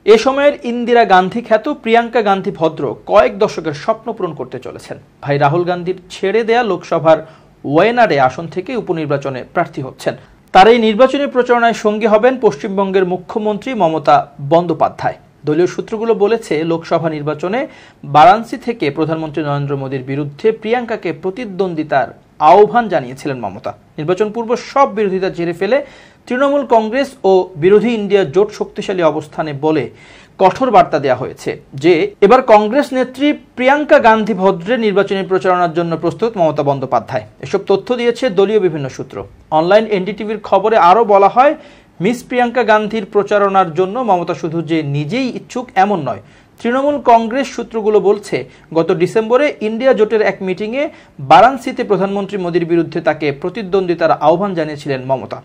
এ সময়ের ইন্দিরা গান্ধী খ্যাত প্রিয়াঙ্কা গান্ধী ভদ্র কয়েক দশকের স্বপ্ন পূরণ করতে চলেছেন। ভাই রাহুল গান্ধীর ছেড়ে দেয়া লোকসভার ওয়েনাডে আসন থেকে উপনির্বাচনে প্রার্থী হচ্ছেন। তার এই নির্বাচনী প্রচারণায় সঙ্গী হবেন পশ্চিমবঙ্গের মুখ্যমন্ত্রী মমতা বন্দ্যোপাধ্যায়। দলীয় সূত্রগুলো বলেছে, লোকসভা নির্বাচনে বারাণসী থেকে প্রধানমন্ত্রী নরেন্দ্র মোদীর বিরুদ্ধে প্রিয়াঙ্কাকে প্রতিদ্বন্দ্বিতার আহ্বান জানিয়েছিলেন মমতা। নির্বাচন পূর্ব সব বিরোধিতা ঝেড়ে ফেলে তৃণমূল কংগ্রেস ও বিরোধী ইন্ডিয়া জোট শক্তিশালী অবস্থানে বলে কঠোর বার্তা দেওয়া হয়েছে যে এবার কংগ্রেস নেত্রী প্রিয়াঙ্কা গান্ধী ভদ্রের নির্বাচনী প্রচারণার জন্য প্রস্তুত মমতা বন্দ্যোপাধ্যায়। এসব তথ্য দিয়েছে দলীয় বিভিন্ন সূত্র। অনলাইন এনডিটিভির খবরে আরও বলা হয়, মিস প্রিয়াঙ্কা গান্ধীর প্রচারণার জন্য মমতা শুধু যে নিজেই ইচ্ছুক এমন নয়। তৃণমূল কংগ্রেস সূত্রগুলো বলছে, গত ডিসেম্বরে ইন্ডিয়া জোটের এক মিটিংয়ে বারাণসীতে প্রধানমন্ত্রী মোদীর বিরুদ্ধে তাকে প্রতিদ্বন্দ্বিতার আহ্বান জানিয়েছিলেন মমতা।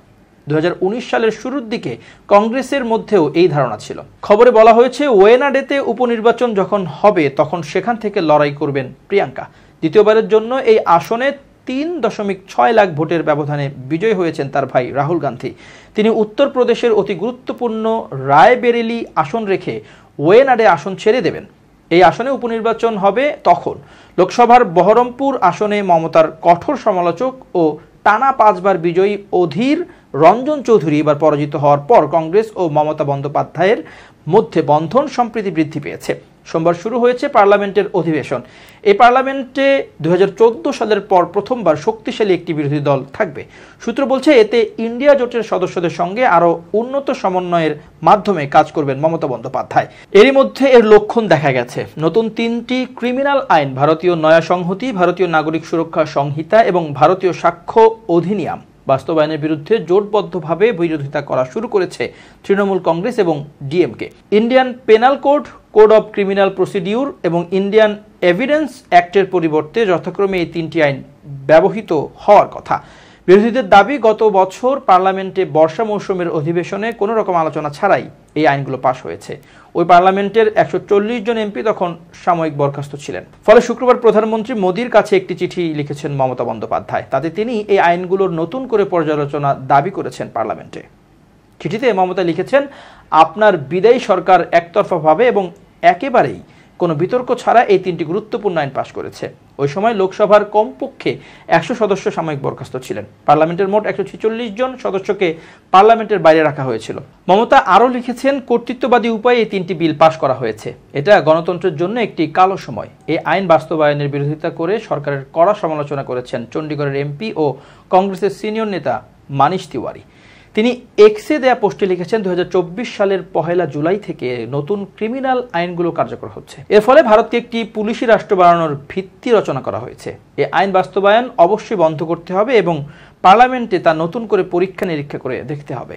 2019 সালের শুরুর দিকে কংগ্রেসের মধ্যেও এই ধারণা ছিল। খবরে বলা হয়েছে, ওয়েনাডেতে উপনির্বাচন যখন হবে তখন সেখান থেকে লড়াই করবেন প্রিয়াঙ্কা। দ্বিতীয়বারের জন্য এই আসনে 3.6 লাখ ভোটের ব্যবধানে বিজয়ী হয়েছেন তার ভাই রাহুল গান্ধী। তিনি উত্তরপ্রদেশের অতি গুরুত্বপূর্ণ রায়বেরেলি আসন রেখে ওয়েনাডে আসন ছেড়ে দেবেন। এই আসনে উপনির্বাচন হবে তখন। লোকসভার বহরমপুর আসনে মমতার কঠোর সমালোচক ও টানা 5 বার বিজয়ী অধীর রঞ্জন চৌধুরী এবার পরাজিত হওয়ার পর কংগ্রেস ও মমতা বন্দ্যোপাধ্যায়ের মধ্যে বন্ধন সম্প্রীতি বৃদ্ধি পেয়েছে। সোমবার শুরু হয়েছে পার্লামেন্টের অধিবেশন। এই পার্লামেন্টে 2014 সালের পর প্রথমবার শক্তিশালী একটি বিরোধী দল থাকবে। সূত্র বলছে, এতে ইন্ডিয়া জোটের সদস্যদের সঙ্গে আরও উন্নত সমন্বয়ের মাধ্যমে কাজ করবেন মমতা বন্দ্যোপাধ্যায়। এরই মধ্যে এর লক্ষণ দেখা গেছে। নতুন 3টি ক্রিমিনাল আইন, ভারতীয় নয়া সংহতি, ভারতীয় নাগরিক সুরক্ষা সংহিতা এবং ভারতীয় সাক্ষ্য অধিনিয়ম বাস্তবায়নের বিরুদ্ধে জোটবদ্ধভাবে বিরোধিতা করা শুরু করেছে তৃণমূল কংগ্রেস এবং DMK. Indian penal code, code of criminal procedure এবং ইন্ডিয়ান এভিডেন্স অ্যাক্টের পরিবর্তে যথাক্রমে এই 3টি আইন ব্যবহৃত হওয়ার কথা। বিরোধীদের দাবি, গত বছর পার্লামেন্টে বর্ষা মৌসুমের অধিবেশনে কোনো রকম আলোচনা ছাড়াই এই আইনগুলো পাশ হয়েছে। ওই পার্লামেন্টের 140 জন এমপি তখন সাময়িক বরখাস্ত ছিলেন। ফলে শুক্রবার প্রধানমন্ত্রী মোদীর কাছে একটি চিঠি লিখেছেন মমতা বন্দ্যোপাধ্যায়। তাতে তিনি এই আইনগুলোর নতুন করে পর্যালোচনা দাবি করেছেন পার্লামেন্টে। চিঠিতে মমতা লিখেছেন, আপনার বিদায়ী সরকার একতরফাভাবে এবং একেবারেই কোনো বিতর্ক ছাড়া এই 3টি গুরুত্বপূর্ণ আইন পাশ করেছে। ওই সময় লোকসভার কমপক্ষে 100 সদস্য সাময়িক বরখাস্ত ছিলেন। পার্লামেন্টের মোট 146 জন সদস্যকে পার্লামেন্টের বাইরে রাখা হয়েছিল। মমতা আরও লিখেছেন, কর্তৃত্ববাদী উপায়ে এই 3টি বিল পাশ করা হয়েছে। এটা গণতন্ত্রের জন্য একটি কালো সময়। এই আইন বাস্তবায়নের বিরোধিতা করে সরকারের কড়া সমালোচনা করেছেন চণ্ডীগড়ের এমপি ও কংগ্রেসের সিনিয়র নেতা মানিশ তিওয়ারি। তিনি এক্সে দেয়া পোস্টে লিখেছেন, 2024 সালের 1 জুলাই থেকে নতুন ক্রিমিনাল আইনগুলো কার্যকর হচ্ছে। এর ফলে ভারতকে একটি পুলিশি রাষ্ট্র বানানোর ভিত্তি রচনা করা হয়েছে। এই আইন বাস্তবায়ন অবশ্যই বন্ধ করতে হবে এবং পার্লামেন্টে তা নতুন করে পরীক্ষা নিরীক্ষা করে দেখতে হবে।